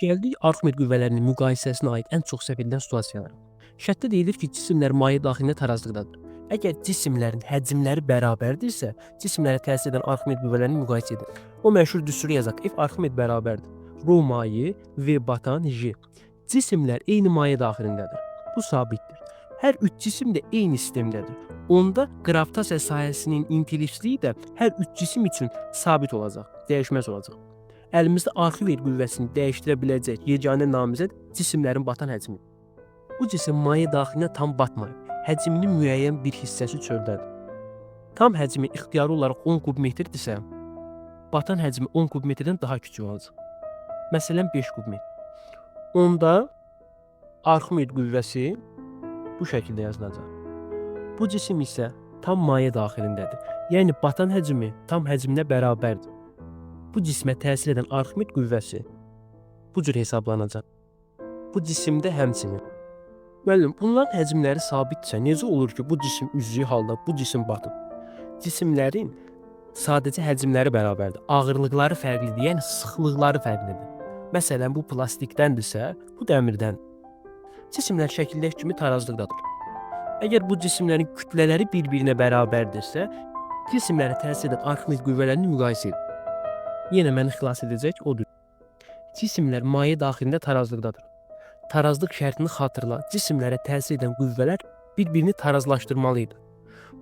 Gəldik Arximед qüvvələrinin müqayisəsinə aid ən çox səhv edilən situasiyalara. Şərtdə deyilir ki, cisimlər maye daxilində tarazlıqdadır. Əgər cisimlərin həcmləri bərabərdirsə, cisimlərə təsir edən Arximед qüvvələrini müqayisə edin. O məşhur düsturu yazaq. F Arximed bərabərdir. Rho maye, V batan, J. Cisimlər eyni maye daxilindədir. Bu sabitdir. Hər üç cisim də eyni sistemdədir. Onda qravitasiya sahəsinin intelliksliyi də hər üç cisim üçün sabit olacaq, dəyişməz olacaq. Əlimizdə Arximed qüvvəsini dəyişdirə biləcək yeganə namizəd cisimlərin batan həcmi. Bu cisim maye daxilində tam batmayıb. Həcminin müəyyən bir hissəsi çöldədir. Tam həcmi ixtiyari olaraq 10 kubmetrdirsə, batan həcmi 10 kubmetrdən daha kiçik olacaq. Məsələn 5 kubmetr. Onda Arximed qüvvəsi bu şəkildə yazılacaq. Bu cisim isə tam maye daxilindədir. Yəni batan həcmi tam həcminə bərabərdir. Bu cismə təsir edən Arximed qüvvəsi bu cür hesablanacaq. Bu cisimdə həmçinin. Müəllim, bunların həcmləri sabitdirsə, necə olur ki, bu cisim üzdüyü halda bu cisim batıb? Cisimlərin sadəcə həcmləri bərabərdir. Ağırlıqları fərqlidir, yəni sıxlıqları fərqlidir. Məsələn, bu plastikdəndirsə, bu dəmirdən. Cisimlər şəkildəki kimi tarazlıqdadır. Əgər bu cisimlərin kütlələri bir-birinə bərabərdirsə, cisimlərə təsir edən Arximed qüvvələrini müqayisə edin. Yenə məni xilas edəcək odur. Cisimlər maye daxilində tarazlıqdadır. Tarazlıq şərtini xatırla. Cisimlərə təsir edən qüvvələr bir-birini tarazlaşdırmalıdır.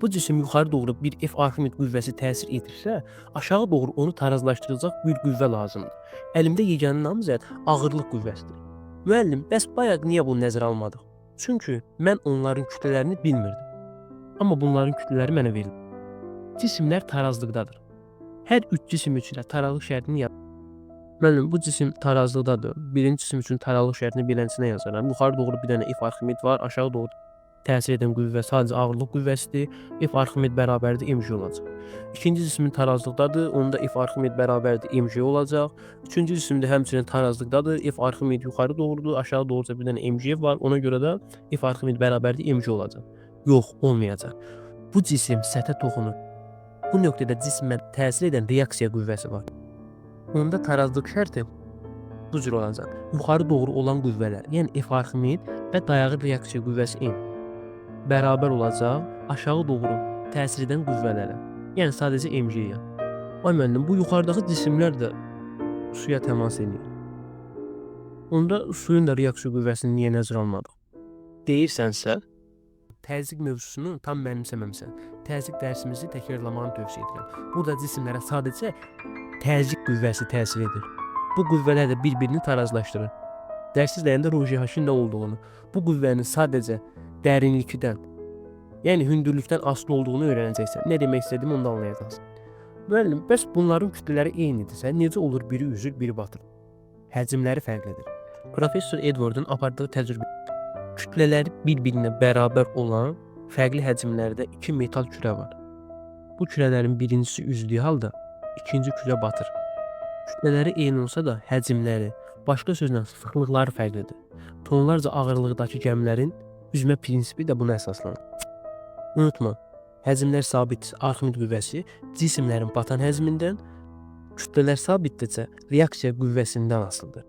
Bu cisim yuxarı doğru bir F Arximed qüvvəsi təsir edirsə, aşağı doğru onu tarazlaşdıracaq bir qüvvə lazımdır. Əlimdə yeganə namizəd ağırlıq qüvvəsidir. Müəllim, bəs bayaq niyə bunu nəzərə almadıq? Çünki mən onların kütlələrini bilmirdim. Amma bunların kütlələri mənə verildi. Cisimlər tarazlıqdadır. Hər üç cisim üçün də tarazlıq şərtini yaz. Müəllim, bu cisim tarazlıqdadır. Birinci cisim üçün tarazlıq şərtini birincinə yazaram. Yuxarı doğru bir dənə F Arximed var, aşağı doğru təsir edən qüvvə sadəcə ağırlıq qüvvəsidir. F Arximed bərabərdir mg olacaq. İkinci cismin tarazlıqdadır, onda F Arximed bərabərdir mg olacaq. Üçüncü cisim də həmçinin tarazlıqdadır. F Arximed yuxarı doğrudur, aşağı doğruca bir dənə mg var. Ona görə də F Arximed bərabərdir mg olacaq. Yox, olmayacaq. Bu cisim səthə toxunur. Bu nöqtədə cismə təsir edən reaksiya qüvvəsi var. Onda tarazlıq şərti bu cür olacaq. Yuxarı doğru olan qüvvələr, yəni F Arximed və dayağı reaksiya qüvvəsi M bərabər olacaq aşağı doğru təsir edən qüvvələrə. Yəni sadəcə mg-yə. Ay müəllim, bu yuxarıdakı cisimlər də suya təmas edir. Onda suyun da reaksiya qüvvəsini niyə nəzərə almadıq? Deyirsənsə, təzyiq mövzusunu tam mənimsəməmsən. Təzyiq dərsimizi təkrarlamanı tövsiyə edirəm. Burada cisimlərə sadəcə təzyiq qüvvəsi təsir edir. Bu qüvvələr də bir-birini tarazlaşdırır. Dərs izləyəndə rojihəşin nə olduğunu, bu qüvvənin sadəcə dərinlikdən, yəni hündürlükdən asılı olduğunu öyrənəcəksən. Nə demək istədiyimi onu da anlayacaqsın. Müəllim, bəs bunların kütlələri eynidirsə, necə olur biri üzür, biri batır? Həcmləri fərqlidir. Professor Edward'ın apardığı təcrübə kütlələri bir-birinə bərabər olan fərqli həcmlərdə iki metal kürə var. Bu kürələrin birincisi üzdüyü halda ikinci kürə batır. Kütlələri eyni olsa da həcmləri, başqa sözlə sıxlıqları fərqlidir. Tonlarca ağırlıqdakı gəmilərin üzmə prinsipi də buna əsaslanır. Unutma, həcmlər sabitdirsə Arximed qüvvəsi cisimlərin batan həcmindən, kütlələr sabitdirsə reaksiya qüvvəsindən asılıdır.